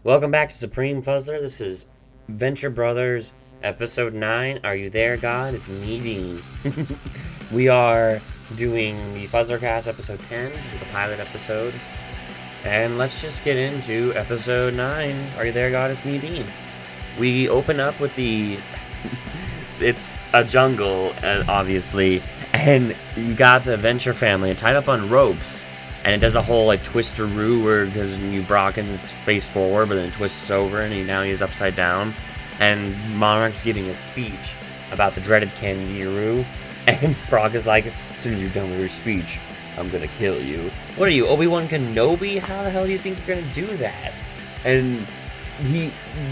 Welcome back to Supreme Fuzzler. This is Venture Brothers, Episode 9. Are you there, God? It's me, Dean. We are doing the Fuzzlercast Episode 10, the pilot episode. And let's just get into Episode 9. Are you there, God? It's me, Dean. We open up with the... it's a jungle, obviously. And you got the Venture family tied up on ropes. And it does a whole, like, twisteroo where, because Brock is face forward, but then it twists over, and now he's upside down. And Monarch's giving a speech about the dreaded Kangaroo. And Brock is like, as soon as you're done with your speech, I'm gonna kill you. What are you, Obi-Wan Kenobi? How the hell do you think you're gonna do that? And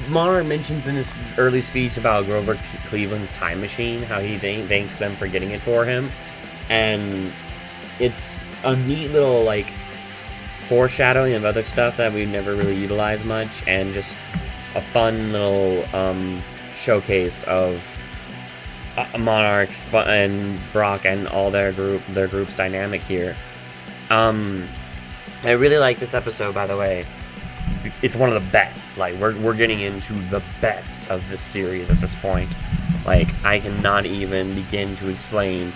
Monarch mentions in his early speech about Grover Cleveland's time machine, how he thanks them for getting it for him. And it's a neat little, like, foreshadowing of other stuff that we've never really utilized much, and just a fun little showcase of Monarchs and Brock and all their group's dynamic here. I really like this episode, by the way. It's one of the best. Like, we're getting into the best of this series at this point. Like, I cannot even begin to explain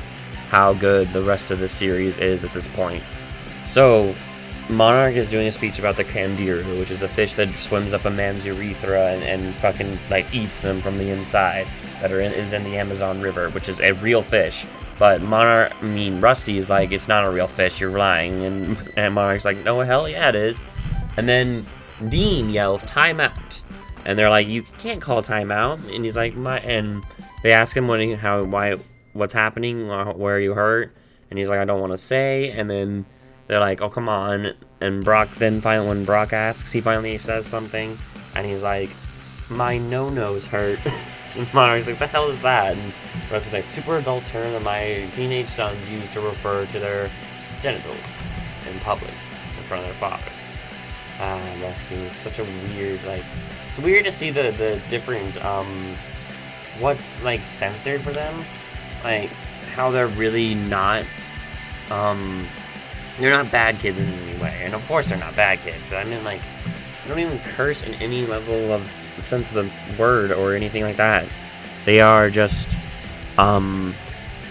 how good the rest of the series is at this point. So, Monarch is doing a speech about the Kangaroo, which is a fish that swims up a man's urethra and fucking, like, eats them from the inside, is in the Amazon River, which is a real fish. But Rusty is like, it's not a real fish, you're lying. And Monarch's like, no, hell yeah, it is. And then Dean yells, time out. And they're like, you can't call time out. And he's like, and they ask him what's happening, where are you hurt? And he's like, I don't want to say. And then they're like, oh, come on. And Brock then finally, when Brock asks, he finally says something. And he's like, my no-no's hurt. And Monarch's like, the hell is that? And Rusty's like, super adult term that my teenage sons use to refer to their genitals in public in front of their father. Rusty is such a weird, like, it's weird to see the different, what's, like, censored for them. Like, how they're really not, they're not bad kids in any way. And of course they're not bad kids, but I mean, like, they don't even curse in any level of sense of the word or anything like that. They are just,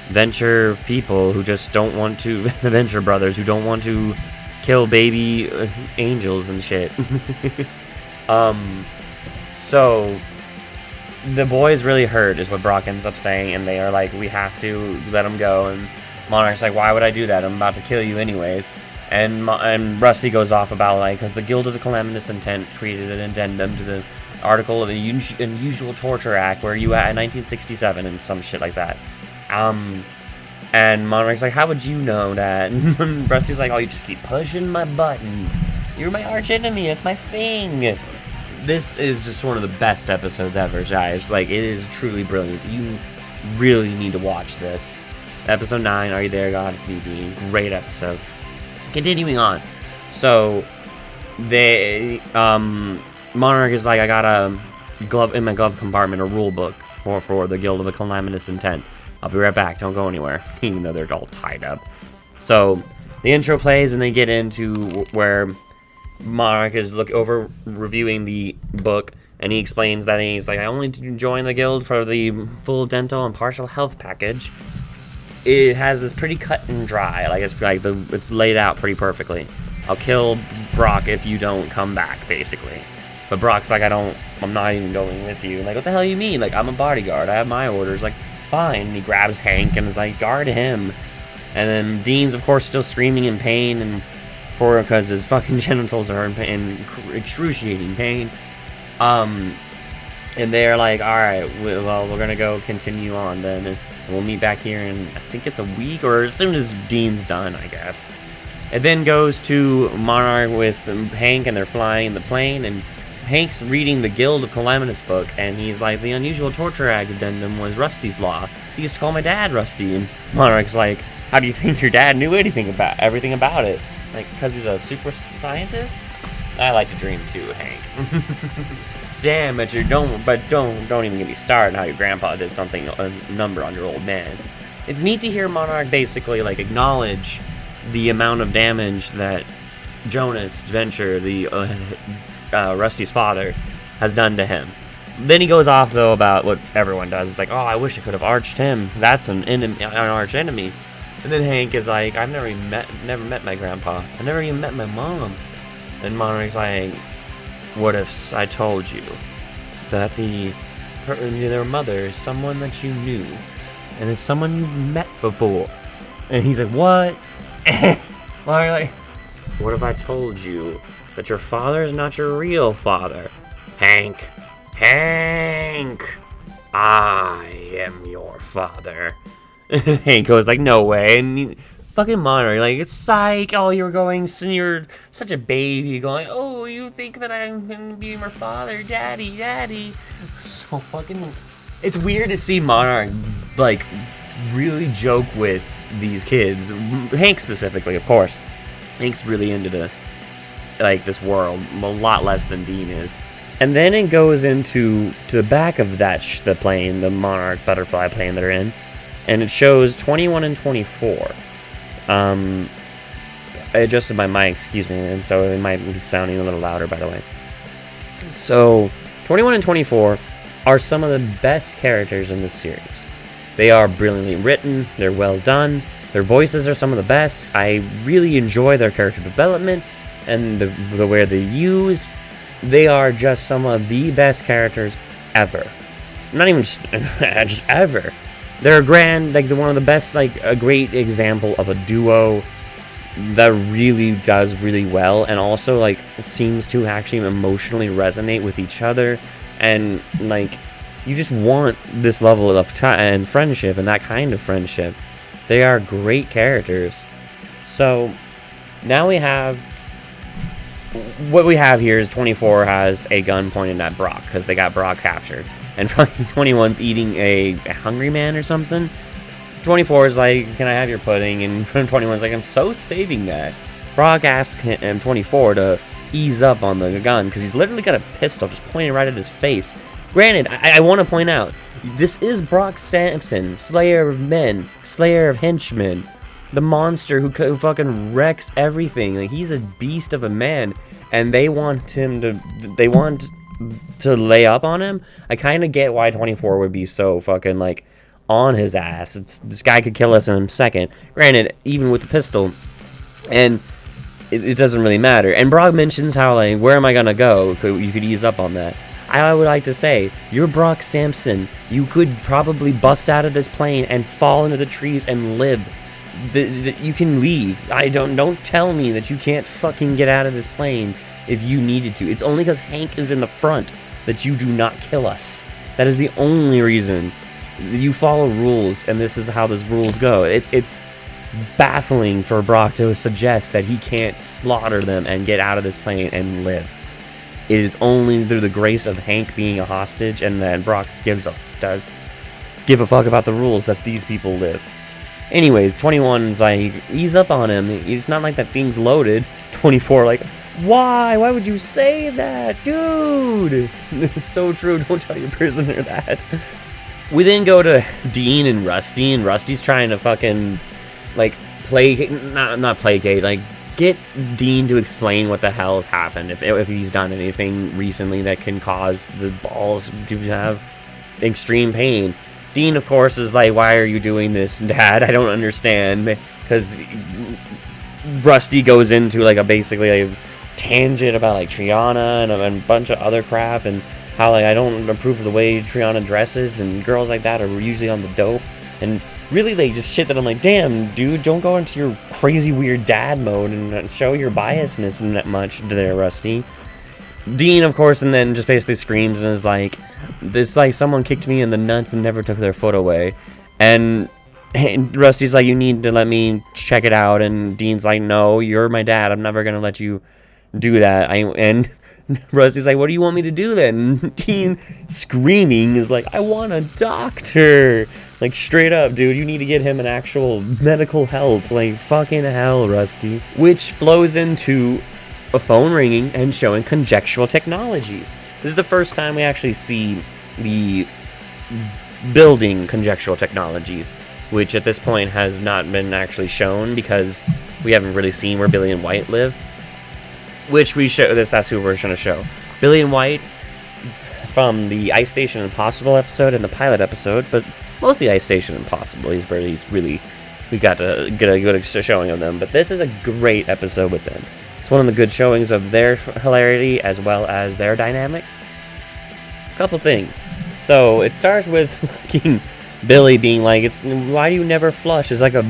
Venture people who just don't want to, the Venture brothers who don't want to kill baby angels and shit. So the boy's really hurt is what Brock ends up saying, and they are like, we have to let him go. And Monarch's like, why would I do that? I'm about to kill you anyways. And Rusty goes off about, like, because the Guild of the Calamitous Intent created an addendum to the article of the Unusual Torture Act where you at in 1967 and some shit like that. And Monarch's like, how would you know that? And Rusty's like, oh, you just keep pushing my buttons. You're my arch enemy. It's my thing. This is just one of the best episodes ever, guys. Like, it is truly brilliant. You really need to watch this. Episode 9, Are You There, God? It's me, Dean. Great episode. Continuing on. So, Monarch is like, I got a glove in my glove compartment, a rule book for the Guild of the Calamitous Intent. I'll be right back. Don't go anywhere. Even though they're all tied up. So, the intro plays, and they get into where Monarch is reviewing the book, and he explains that he's like, I only joined the guild for the full dental and partial health package. It has this pretty cut and dry, like it's laid out pretty perfectly. I'll kill Brock if you don't come back, basically. But Brock's like, I'm not even going with you. Like, what the hell you mean? Like, I'm a bodyguard. I have my orders. Like, fine. And he grabs Hank and is like, guard him. And then Dean's, of course, still screaming in pain because his fucking genitals are in excruciating pain. And they're like, alright, well, we're gonna go continue on then. And we'll meet back here in, I think it's a week, or as soon as Dean's done, I guess. It then goes to Monarch with Hank, and they're flying in the plane, and Hank's reading the Guild of Calamitous book, and he's like, the unusual torture addendum was Rusty's law. He used to call my dad Rusty, and Monarch's like, how do you think your dad knew everything about it? Like, because he's a super scientist? I like to dream too, Hank. Damn, but don't even get me started on how your grandpa did something, a number on your old man. It's neat to hear Monarch basically, like, acknowledge the amount of damage that Jonas Venture, the Rusty's father, has done to him. Then he goes off, though, about what everyone does. It's like, oh, I wish I could have arched him. That's an arch enemy. And then Hank is like, I've never met my grandpa. I never even met my mom. And Monarch's like, what if I told you that their mother is someone that you knew, and it's someone you've met before? And he's like, what? Monarch's like, what if I told you that your father is not your real father? Hank, I am your father. Hank goes like, no way. And fucking Monarch, like, it's psych. Oh, you're such a baby going, oh, you think that I'm gonna be your father, daddy. So fucking, it's weird to see Monarch, like, really joke with these kids. Hank specifically, of course. Hank's really into this world, a lot less than Dean is. And then it goes into the back of the plane, the Monarch butterfly plane they're in, and it shows 21 and 24. I adjusted my mic, excuse me, and so it might be sounding a little louder, by the way. So, 21 and 24 are some of the best characters in this series. They are brilliantly written, they're well done, their voices are some of the best. I really enjoy their character development and the way they use. They are just some of the best characters ever. Not even just ever. They're they're one of the best, like, a great example of a duo that really does really well, and also, like, seems to actually emotionally resonate with each other, and, like, you just want this level of and friendship, and that kind of friendship. They are great characters. So, now what we have here is 24 has a gun pointed at Brock, because they got Brock captured. And 21's eating a hungry man or something. 24 is like, can I have your pudding? And 21's like, I'm so saving that. Brock asks him, 24, to ease up on the gun, because he's literally got a pistol just pointing right at his face. Granted, I want to point out, this is Brock Sampson, Slayer of Men, Slayer of Henchmen, the monster who fucking wrecks everything. Like, he's a beast of a man, and they want to lay up on him. I kind of get why 24 would be so fucking, like, on his ass. This guy could kill us in a second. Granted, even with the pistol, and it doesn't really matter. And Brock mentions how, like, where am I gonna go? You could ease up on that. I would like to say, you're Brock Sampson. You could probably bust out of this plane and fall into the trees and live. You can leave. Don't tell me that you can't fucking get out of this plane if you needed to. It's only because Hank is in the front that you do not kill us. That is the only reason. You follow rules, and this is how those rules go. It's baffling for Brock to suggest that he can't slaughter them and get out of this plane and live. It is only through the grace of Hank being a hostage, and then Brock does give a fuck about the rules that these people live. Anyways, 21's like, ease up on him. It's not like that thing's loaded. 24 like, why? Why would you say that? Dude! It's so true. Don't tell your prisoner that. We then go to Dean and Rusty's trying to fucking, like, not placate, like, get Dean to explain what the hell has happened, if he's done anything recently that can cause the balls to have extreme pain. Dean, of course, is like, why are you doing this, Dad? I don't understand. Because Rusty goes into, like, basically a tangent about, like, Triana and a bunch of other crap, and how, like, I don't approve of the way Triana dresses, and girls like that are usually on the dope, and really, like, just shit that I'm like, damn, dude, don't go into your crazy weird dad mode and show your biasness that much there, Rusty. Dean, of course, and then just basically screams and is like, this, like, someone kicked me in the nuts and never took their foot away. And Rusty's like, you need to let me check it out. And Dean's like, no, you're my dad. I'm never going to let you do that. And Rusty's like, what do you want me to do then? Teen screaming is like, I want a doctor. Like, straight up, dude, you need to get him an actual medical help. Like, fucking hell, Rusty. Which flows into a phone ringing and showing conjectural technologies. This is the first time we actually see the building conjectural technologies, which at this point has not been actually shown because we haven't really seen where Billy and White live. Which we show, that's who we're going to show. Billy and White from the Ice Station Impossible episode and the pilot episode, but mostly Ice Station Impossible. We got to get a good showing of them. But this is a great episode with them. It's one of the good showings of their hilarity as well as their dynamic. Couple things. So it starts with fucking Billy being like, why do you never flush? There's like a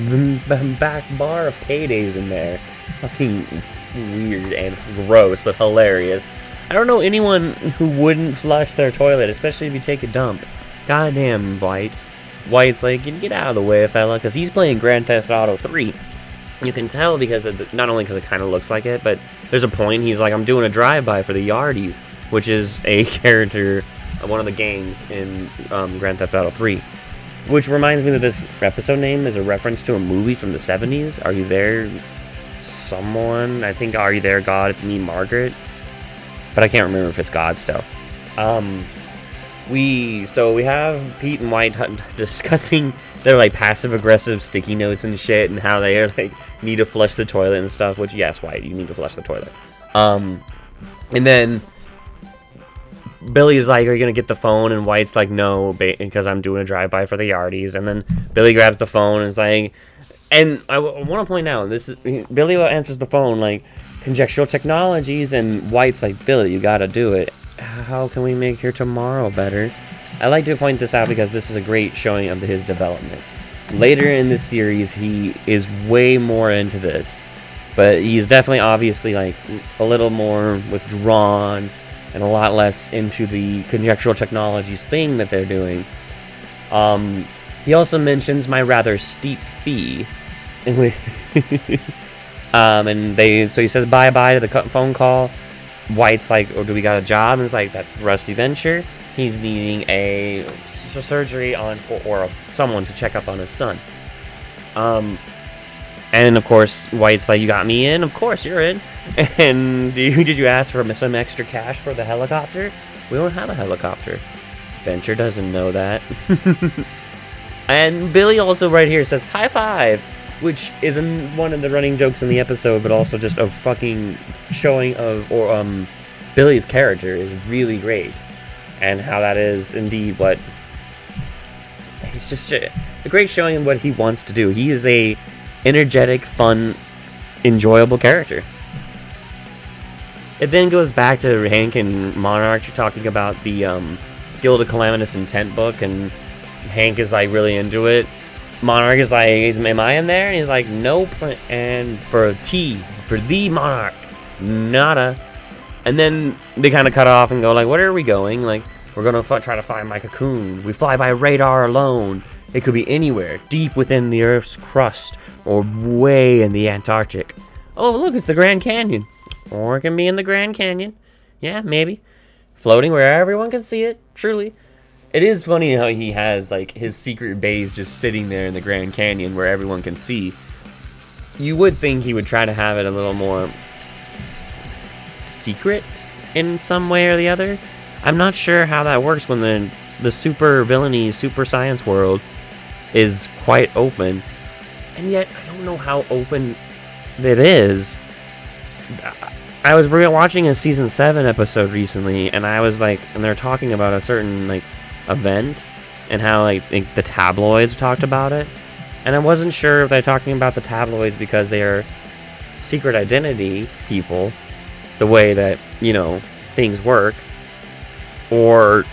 back bar of paydays in there. Fucking weird and gross, but hilarious. I don't know anyone who wouldn't flush their toilet, especially if you take a dump. Goddamn, White. White's like, get out of the way, fella, because he's playing Grand Theft Auto 3. You can tell because not only because it kind of looks like it, but there's a point he's like, I'm doing a drive-by for the Yardies, which is a character, one of the gangs in Grand Theft Auto 3. Which reminds me that this episode name is a reference to a movie from the 70s. Are You There, Someone? I think Are You There, God? It's Me, Margaret. But I can't remember if it's God still. We have Pete and White discussing their like passive-aggressive sticky notes and shit, and how they are like need to flush the toilet and stuff. Which, yes, White, you need to flush the toilet. And then Billy is like, are you gonna get the phone? And White's like, no, because I'm doing a drive-by for the Yardies. And then Billy grabs the phone and is like, and I want to point out, this is Billy answers the phone like, conjectural technologies, and White's like, Billy, you gotta do it. How can we make your tomorrow better? I like to point this out because this is a great showing of his development. Later in this series, he is way more into this, but he's definitely obviously like a little more withdrawn and a lot less into the conjectural technologies thing that they're doing. He also mentions my rather steep fee. So he says bye-bye to the phone call. White's like, oh, do we got a job? And it's like, that's Rusty Venture. He's needing a surgery or someone to check up on his son. And of course, White's like, you got me in? Of course, you're in. And did you ask for some extra cash for the helicopter? We don't have a helicopter. Venture doesn't know that. And Billy also right here says, high five, which isn't one of the running jokes in the episode, but also just a fucking showing of, Billy's character is really great. And how that is indeed what, it's just a great showing of what he wants to do. He is a energetic, fun, enjoyable character. It then goes back to Hank and Monarch talking about the Guild of Calamitous Intent book, and Hank is like really into it. Monarch is like, am I in there? And he's like, nope. And for the Monarch, nada. And then they kind of cut off and go like, where are we going? Like, we're going to try to find my cocoon. We fly by radar alone. It could be anywhere, deep within the Earth's crust, or way in the Antarctic. Oh, look, it's the Grand Canyon. Or it can be in the Grand Canyon. Yeah, maybe. Floating where everyone can see it, truly. It is funny how he has, like, his secret base just sitting there in the Grand Canyon where everyone can see. You would think he would try to have it a little more secret in some way or the other. I'm not sure how that works when the super villainy, super science world is quite open. And yet, I don't know how open it is. I was watching a season 7 episode recently, and I was like, and they're talking about a certain, like, event, and how like the tabloids talked about it, and I wasn't sure if they're talking about the tabloids because they are secret identity people, the way that, you know, things work, or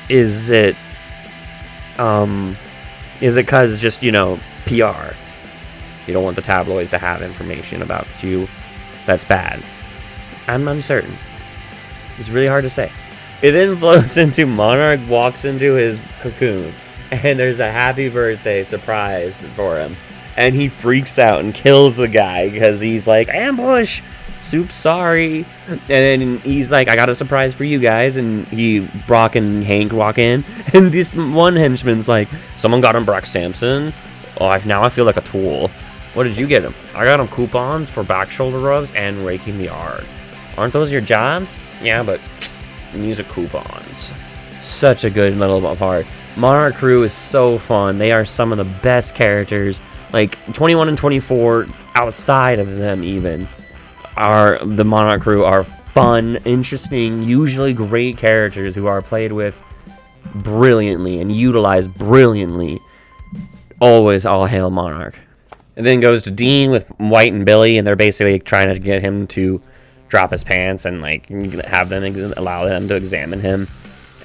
is it because just, you know, PR, you don't want the tabloids to have information about you that's bad. I'm uncertain. It's really hard to say. It then flows into Monarch walks into his cocoon, and there's a happy birthday surprise for him. And he freaks out and kills the guy because he's like, ambush! Soup, sorry. And then he's like, I got a surprise for you guys. And Brock and Hank walk in. And this one henchman's like, someone got him Brock Sampson. Oh, now I feel like a tool. What did you get him? I got him coupons for back shoulder rubs and raking the yard. Aren't those your jobs? Yeah, but these are coupons. Such a good little part. Monarch crew is so fun. They are some of the best characters. Like 21 and 24, outside of them even, the Monarch crew are fun, interesting, usually great characters who are played with brilliantly and utilized brilliantly. Always all hail Monarch. And then goes to Dean with White and Billy, and they're basically trying to get him to drop his pants and like have them allow them to examine him.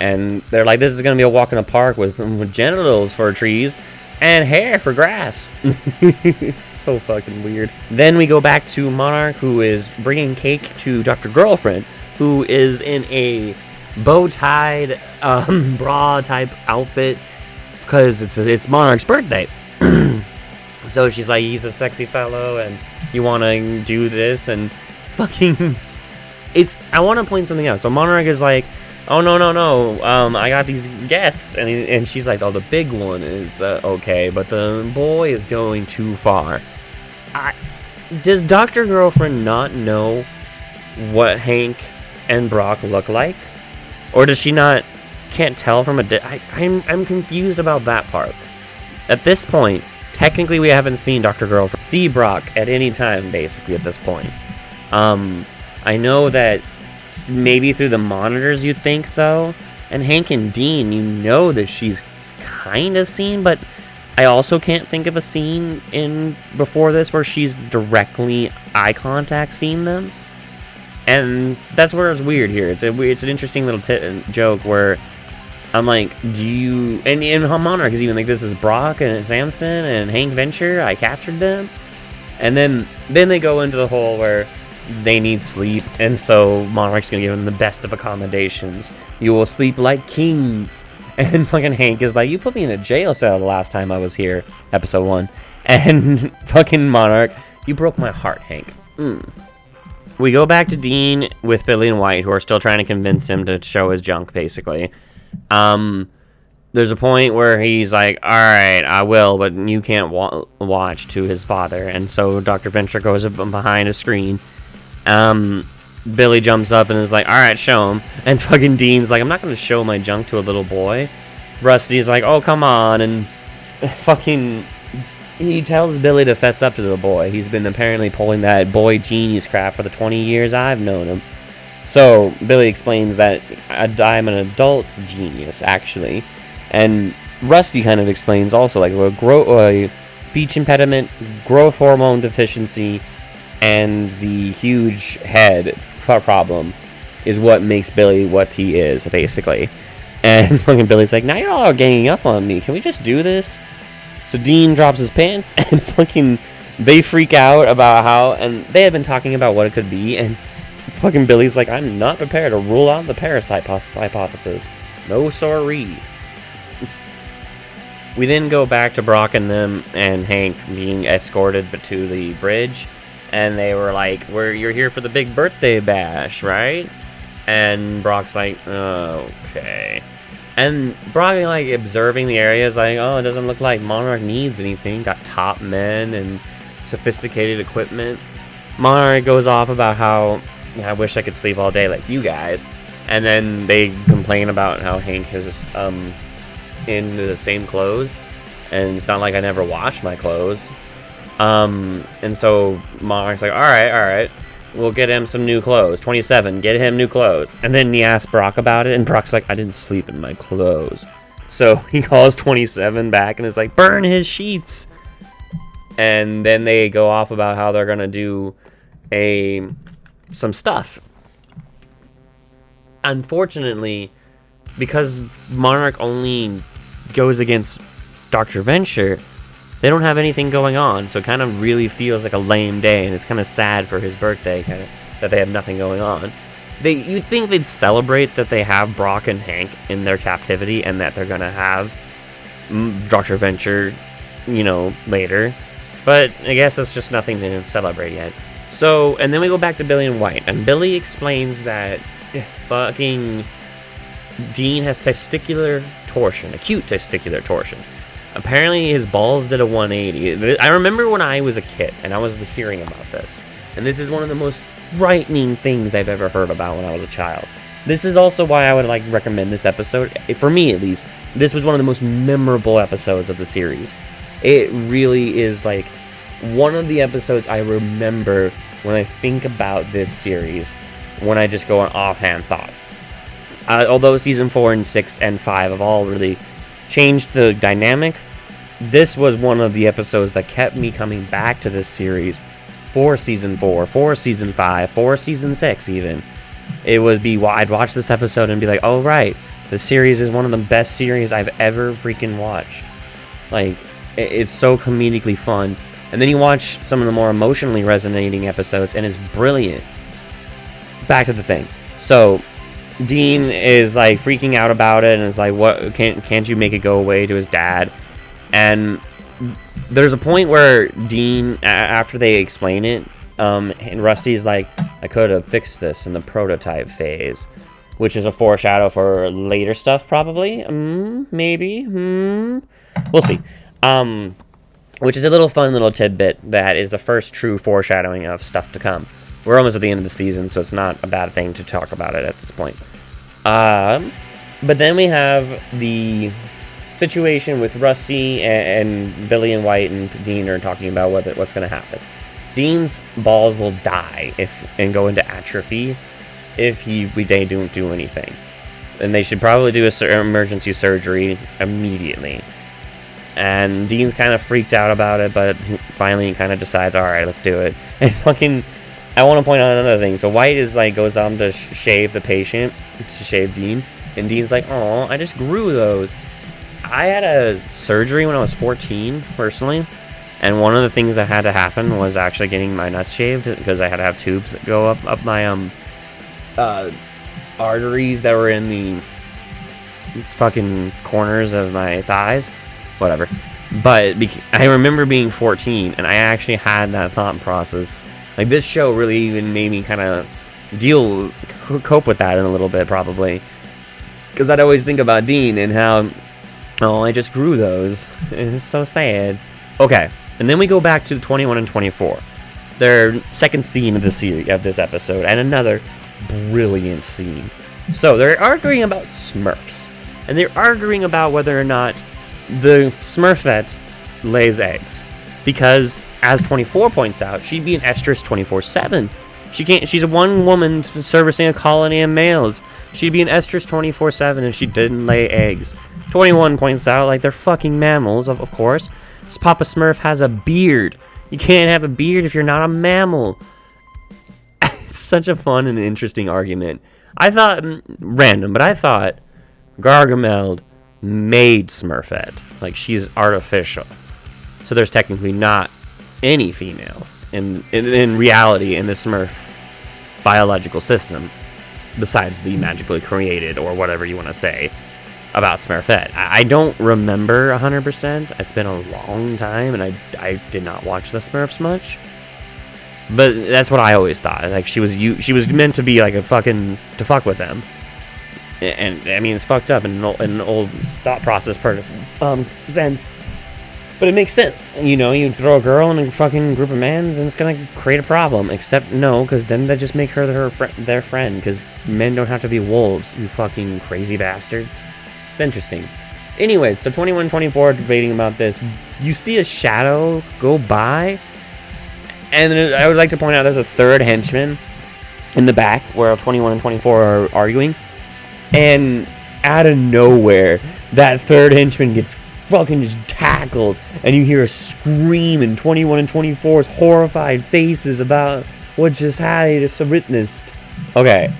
And they're like, this is gonna be a walk in a park with genitals for trees and hair for grass. It's so fucking weird. Then we go back to Monarch, who is bringing cake to Dr. Girlfriend, who is in a bow-tied bra type outfit because it's Monarch's birthday. So she's like, he's a sexy fellow and you want to do this, and fucking I want to point something out. So Monarch is like, oh no, I got these guests, and she's like, oh, the big one is okay, but the boy is going too far. Does Dr. Girlfriend not know what Hank and Brock look like, or does she can't tell from I'm confused about that part. At this point, technically we haven't seen Dr. Girlfriend see Brock at any time, basically, at this point. I know that maybe through the monitors you'd think, though, and Hank and Dean, you know that she's kind of seen, but I also can't think of a scene before this where she's directly eye contact seeing them, and that's where it's weird here. It's an interesting little joke where I'm like, do you... And Monarch is even like, this is Brock and Samson and Hank Venture, I captured them. And then they go into the whole where they need sleep, and so Monarch's gonna give them the best of accommodations. You will sleep like kings. And fucking Hank is like, you put me in a jail cell the last time I was here, episode 1. And fucking Monarch, you broke my heart, Hank. We go back to Dean with Billy and White, who are still trying to convince him to show his junk, basically. There's a point where he's like, alright, I will, but you can't watch, to his father. And so Dr. Venture goes up behind a screen. Billy jumps up and is like, alright, show him. And fucking Dean's like, I'm not going to show my junk to a little boy. Rusty's like, oh, come on. And fucking... He tells Billy to fess up to the boy. He's been apparently pulling that boy genius crap for the 20 years I've known him. So, Billy explains that I'm an adult genius, actually. And Rusty kind of explains also, like, a speech impediment, growth hormone deficiency, and the huge head problem is what makes Billy what he is, basically. And fucking Billy's like, now you're all ganging up on me. Can we just do this? So Dean drops his pants, and fucking they freak out about how, and they have been talking about what it could be, and fucking Billy's like, I'm not prepared to rule out the parasite hypothesis. No sorry. We then go back to Brock and them and Hank being escorted to the bridge, and they were like, you're here for the big birthday bash, right? And Brock's like, okay. And Brock, like, observing the area is like, oh, it doesn't look like Monarch needs anything. Got top men and sophisticated equipment. Monarch goes off about how, I wish I could sleep all day like you guys. And then they complain about how Hank is in the same clothes. And it's not like I never wash my clothes. And so Monarch's like, alright. We'll get him some new clothes. 27, get him new clothes. And then he asks Brock about it, and Brock's like, I didn't sleep in my clothes. So he calls 27 back and is like, burn his sheets. And then they go off about how they're going to do some stuff. Unfortunately, because Monarch only goes against Dr. Venture, they don't have anything going on, so it kind of really feels like a lame day, and it's kind of sad for his birthday, kind of, that they have nothing going on. You'd think they'd celebrate that they have Brock and Hank in their captivity, and that they're gonna have Dr. Venture, later. But I guess it's just nothing to celebrate yet. So, and then we go back to Billy and White, and Billy explains that fucking Dean has testicular torsion, acute testicular torsion. Apparently his balls did a 180. I remember when I was a kid, and I was hearing about this, and this is one of the most frightening things I've ever heard about when I was a child. This is also why I would like recommend this episode. For me, at least, this was one of the most memorable episodes of the series. It really is like one of the episodes I remember when I think about this series, when I just go on offhand thought. Although season 4 and 6 and 5 have all really changed the dynamic, this was one of the episodes that kept me coming back to this series for season 4, for season 5, for season 6 even. I'd watch this episode and be like, oh right, the series is one of the best series I've ever freaking watched. Like, it's so comedically fun. And then you watch some of the more emotionally resonating episodes, and it's brilliant. Back to the thing. So, Dean is like freaking out about it, and is like, "What? Can't you make it go away?" to his dad. And there's a point where Dean, after they explain it, and Rusty's like, "I could have fixed this in the prototype phase," which is a foreshadow for later stuff, probably. Maybe. We'll see. Which is a little fun little tidbit that is the first true foreshadowing of stuff to come. We're almost at the end of the season, so it's not a bad thing to talk about it at this point. But then we have the situation with Rusty and Billy and White and Dean are talking about what's going to happen. Dean's balls will die and go into atrophy if they don't do anything. And they should probably do emergency surgery immediately. And Dean's kind of freaked out about it, but finally he kind of decides, alright, let's do it. And fucking, I want to point out another thing. So White is like, goes on to shave the patient, to shave Dean. And Dean's like, oh, I just grew those. I had a surgery when I was 14, personally. And one of the things that had to happen was actually getting my nuts shaved, because I had to have tubes that go up my arteries that were in the fucking corners of my thighs. Whatever. But I remember being 14, and I actually had that thought process. Like, this show really even made me kind of cope with that in a little bit, probably. Because I'd always think about Dean and how, oh, I just grew those. And it's so sad. Okay, and then we go back to 21 and 24. Their second scene of the series, of this episode, and another brilliant scene. So, they're arguing about Smurfs. And they're arguing about whether or not the Smurfette lays eggs, because as 24 points out, she'd be an estrus 24/7. She's a one woman servicing a colony of males. She'd be an estrus 24/7 if she didn't lay eggs. 21 points out, like, they're fucking mammals, of course. Papa Smurf has a beard. You can't have a beard if you're not a mammal. It's such a fun and interesting argument. I thought, random, but I thought Gargamel made Smurfette. Like, she's artificial. So there's technically not any females in reality in the Smurf biological system, besides the magically created, or whatever you want to say about Smurfette. I don't remember 100%. It's been a long time, and I did not watch the Smurfs much. But that's what I always thought. Like, she was meant to be like to fuck with them. And I mean, it's fucked up in an old thought process sense, but it makes sense. You know, you throw a girl in a fucking group of men, and it's gonna create a problem. Except no, because then they just make her their friend. Because men don't have to be wolves, you fucking crazy bastards. It's interesting. Anyways, so 21, 24 are debating about this. You see a shadow go by, and then I would like to point out there's a third henchman in the back where 21 and 24 are arguing. And out of nowhere, that third henchman gets fucking just tackled, and you hear a scream in 21 and 24's horrified faces about what just witnessed. Okay,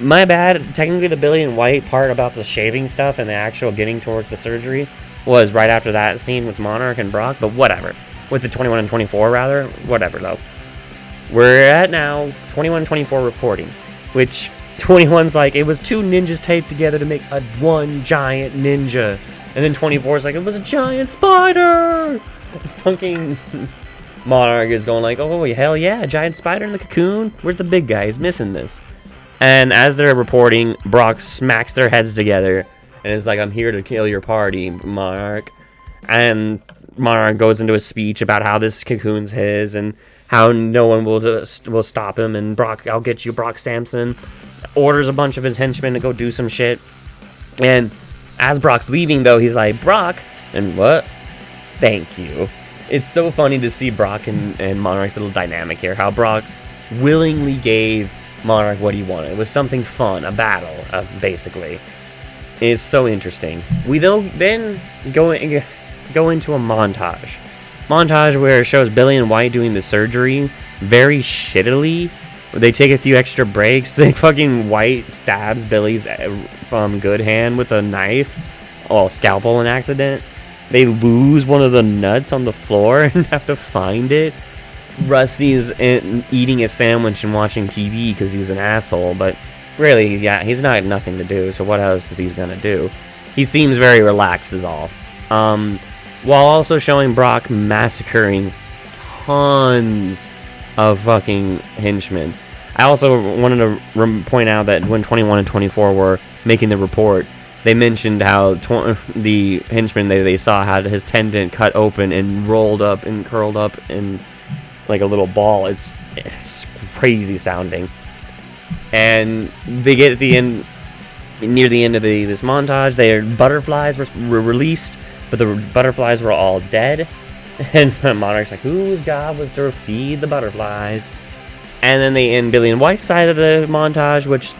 my bad. Technically, the Billy and White part about the shaving stuff and the actual getting towards the surgery was right after that scene with Monarch and Brock, but whatever. With the 21 and 24, rather. Whatever, though. We're at now 21 and 24 reporting, which 21's like, it was two ninjas taped together to make one giant ninja. And then 24's like, it was a giant spider! Fucking Monarch is going like, oh, hell yeah, a giant spider in the cocoon? Where's the big guy? He's missing this. And as they're reporting, Brock smacks their heads together and is like, I'm here to kill your party, Monarch. And Monarch goes into a speech about how this cocoon's his and how no one will stop him. And Brock, I'll get you, Brock Sampson, orders a bunch of his henchmen to go do some shit. And as Brock's leaving, though, he's like, Brock, and what? Thank you. It's so funny to see Brock and Monarch's little dynamic here. How Brock willingly gave Monarch what he wanted. It was something fun, a battle, basically. It's so interesting. We then go into a montage. Montage where it shows Billy and White doing the surgery very shittily. They take a few extra breaks. They fucking White stabs Billy's good hand with a knife. Oh, scalpel in accident. They lose one of the nuts on the floor and have to find it. Rusty's eating a sandwich and watching TV because he's an asshole, but really, yeah, he's not nothing to do, so what else is he gonna do? He seems very relaxed is all. While also showing Brock massacring tons of fucking henchmen. I also wanted to point out that when 21 and 24 were making the report, they mentioned how the henchman they saw had his tendon cut open and rolled up and curled up in like a little ball. It's crazy sounding. And they get at the end, near the end of this montage, their butterflies were released, but the butterflies were all dead. And Monarch's like, whose job was to feed the butterflies? And then they end Billy and White's side of the montage, which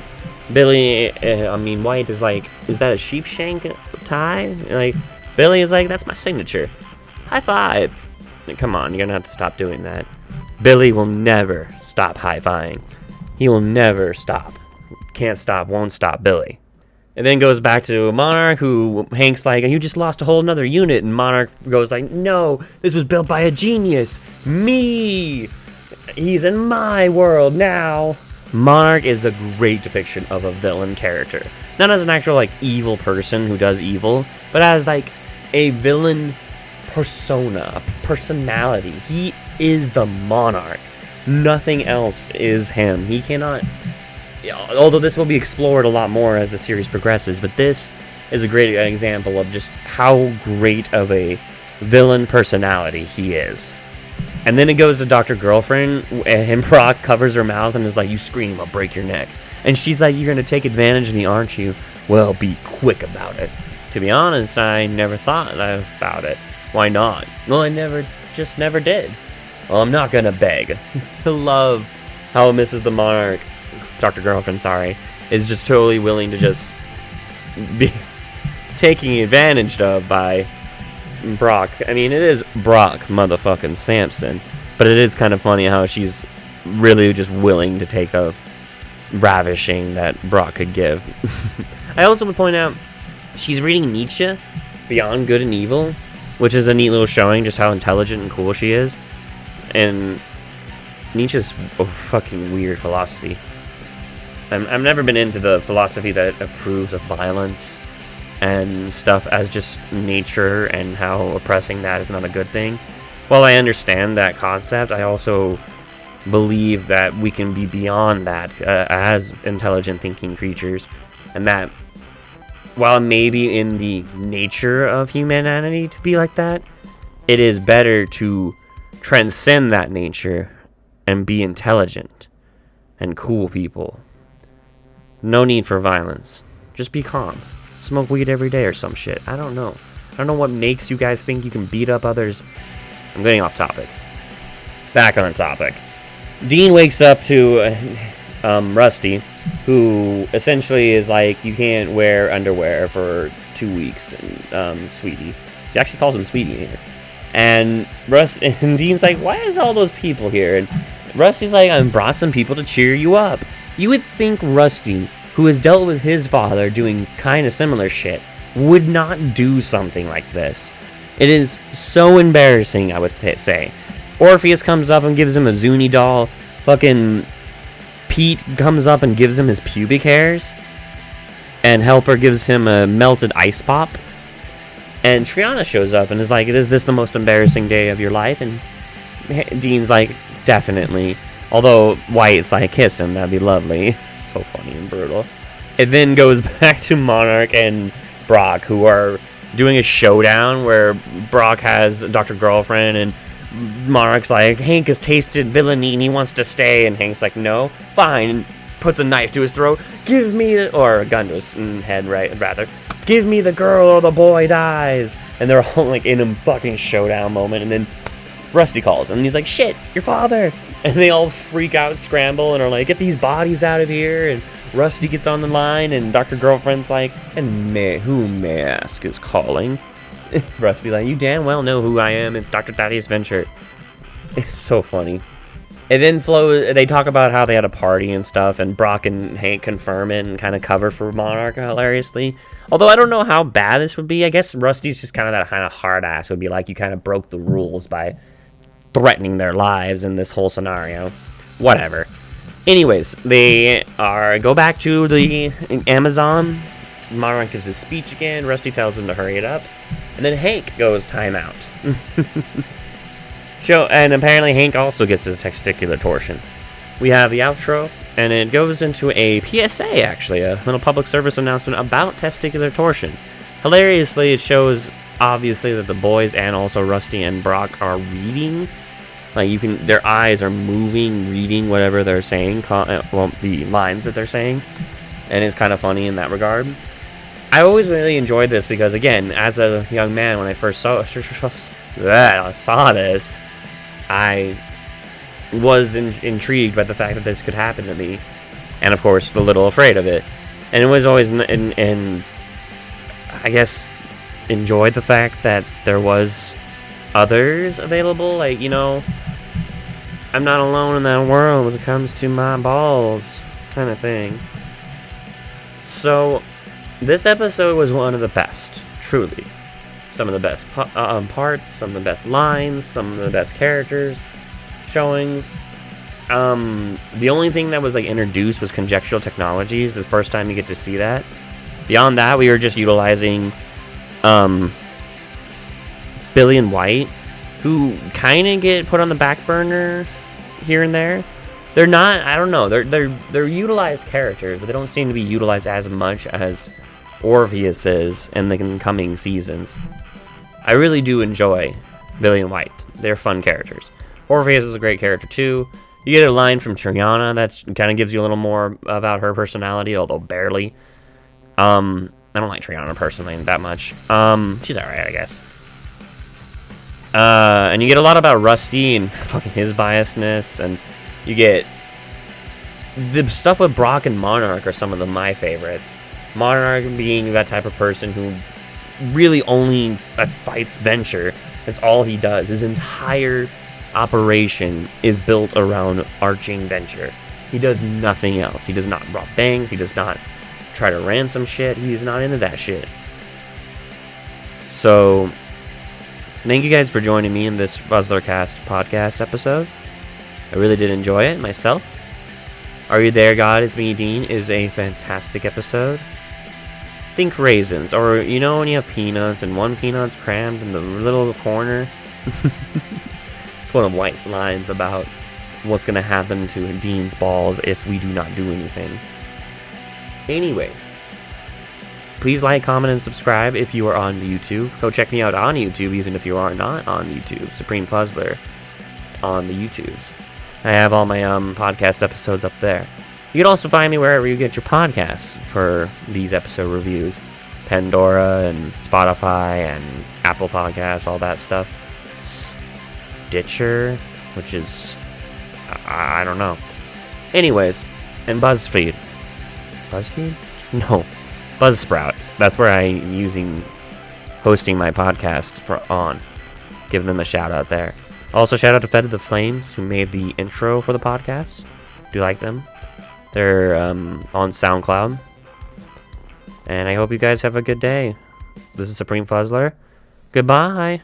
White is like, is that a sheepshank tie? Like, Billy is like, that's my signature. High five. Come on, you're gonna have to stop doing that. Billy will never stop high-fiving. He will never stop. Can't stop, won't stop Billy. And then goes back to Monarch, who Hank's like, you just lost a whole nother unit. And Monarch goes like, no, this was built by a genius. Me. He's in my world now. Monarch is the great depiction of a villain character. Not as an actual, like, evil person who does evil, but as, like, a villain persona, a personality. He is the Monarch. Nothing else is him. He cannot... Although this will be explored a lot more as the series progresses, but this is a great example of just how great of a villain personality he is. And then it goes to Dr. Girlfriend, and Brock covers her mouth and is like, you scream, I'll break your neck. And she's like, you're going to take advantage of me, aren't you? Well, be quick about it. To be honest, I never thought about it. Why not? Well, I never did. Well, I'm not going to beg. I love how Mrs. the Monarch, Dr. Girlfriend, sorry, is just totally willing to just be taking advantage of by Brock. I mean, it is Brock motherfucking Sampson, but it is kind of funny how she's really just willing to take the ravishing that Brock could give. I also would point out she's reading Nietzsche, Beyond Good and Evil, which is a neat little showing just how intelligent and cool she is. And Nietzsche's a fucking weird philosophy. I've never been into the philosophy that approves of violence and stuff as just nature and how oppressing that is not a good thing. While I understand that concept, I also believe that we can be beyond that as intelligent thinking creatures, and that while maybe in the nature of humanity to be like that, it is better to transcend that nature and be intelligent and cool people. No need for violence. Just be calm. Smoke weed every day or some shit. I don't know. I don't know what makes you guys think you can beat up others. I'm getting off topic. Back on topic. Dean wakes up to Rusty, who essentially is like, you can't wear underwear for 2 weeks, sweetie. He actually calls him sweetie here. And Dean's like, why is all those people here? And Rusty's like, I brought some people to cheer you up. You would think Rusty, who has dealt with his father doing kind of similar shit, would not do something like this. It is so embarrassing, I would say. Orpheus comes up and gives him a Zuni doll. Fucking Pete comes up and gives him his pubic hairs. And Helper gives him a melted ice pop. And Triana shows up and is like, is this the most embarrassing day of your life? And Dean's like, definitely. Although White's like, kiss him, that'd be lovely. So funny and brutal. It then goes back to Monarch and Brock, who are doing a showdown where Brock has Dr. Girlfriend, and Monarch's like, Hank has tasted villainy and he wants to stay, and Hank's like, no, fine, and puts a knife to his throat, or a gun to his head, rather, give me the girl or the boy dies, and they're all like in a fucking showdown moment, and then Rusty calls him, and he's like, shit, your father, and they all freak out, scramble, and are like, get these bodies out of here, and Rusty gets on the line, and Dr. Girlfriend's like, and who may I ask is calling? Rusty like, you damn well know who I am, it's Dr. Thaddeus Venture. It's so funny. And then they talk about how they had a party and stuff, and Brock and Hank confirm it and kind of cover for Monarch hilariously. Although I don't know how bad this would be. I guess Rusty's just kind of that kind of hard ass would be like, you kind of broke the rules by threatening their lives in this whole scenario. Whatever. Anyways, they go back to the Amazon. Monarch gives his speech again. Rusty tells him to hurry it up. And then Hank goes timeout. And apparently Hank also gets his testicular torsion. We have the outro, and it goes into a PSA, actually, a little public service announcement about testicular torsion. Hilariously, it shows, obviously, that the boys and also Rusty and Brock are reading. Like, their eyes are moving, reading whatever they're saying, the lines that they're saying. And it's kind of funny in that regard. I always really enjoyed this because, again, as a young man, when I first saw this, I was intrigued by the fact that this could happen to me. And, of course, a little afraid of it. And it was always, and I guess, enjoyed the fact that there was others available. Like, I'm not alone in that world when it comes to my balls, kind of thing. So, this episode was one of the best, truly. Some of the best parts, some of the best lines, some of the best characters, showings. The only thing that was introduced was conjectural technologies. The first time you get to see that. Beyond that, we were just utilizing Billy and White, who kind of get put on the back burner here and there. They're not, I don't know, they're utilized characters, but they don't seem to be utilized as much as Orpheus is in the coming seasons. I really do enjoy Billy and White. They're fun characters. Orpheus is a great character too. You get a line from Triana that kind of gives you a little more about her personality, although barely. I don't like Triana personally that much. She's alright, I guess. And you get a lot about Rusty and fucking his biasness, and you get the stuff with Brock and Monarch are some of my favorites. Monarch being that type of person who really only fights Venture. That's all he does. His entire operation is built around arching Venture. He does nothing else. He does not rob banks. He does not try to ransom shit. He is not into that shit. So, thank you guys for joining me in this Fuzzlercast podcast episode. I really did enjoy it myself. Are You There, God? It's Me, Dean is a fantastic episode. Think raisins, or when you have peanuts and one peanut's crammed in the little corner. It's one of White's lines about what's going to happen to Dean's balls if we do not do anything. Anyways, please like, comment, and subscribe if you are on YouTube. Go check me out on YouTube, even if you are not on YouTube. Supreme Fuzzler on the YouTubes. I have all my podcast episodes up there. You can also find me wherever you get your podcasts for these episode reviews. Pandora and Spotify and Apple Podcasts, all that stuff. Stitcher, which is, I don't know. Anyways, and BuzzFeed. BuzzFeed? No. Buzzsprout. That's where I'm hosting my podcast on. Give them a shout out there. Also, shout out to Fed of the Flames, who made the intro for the podcast. Do you like them? They're on SoundCloud. And I hope you guys have a good day. This is Supreme Fuzzler. Goodbye.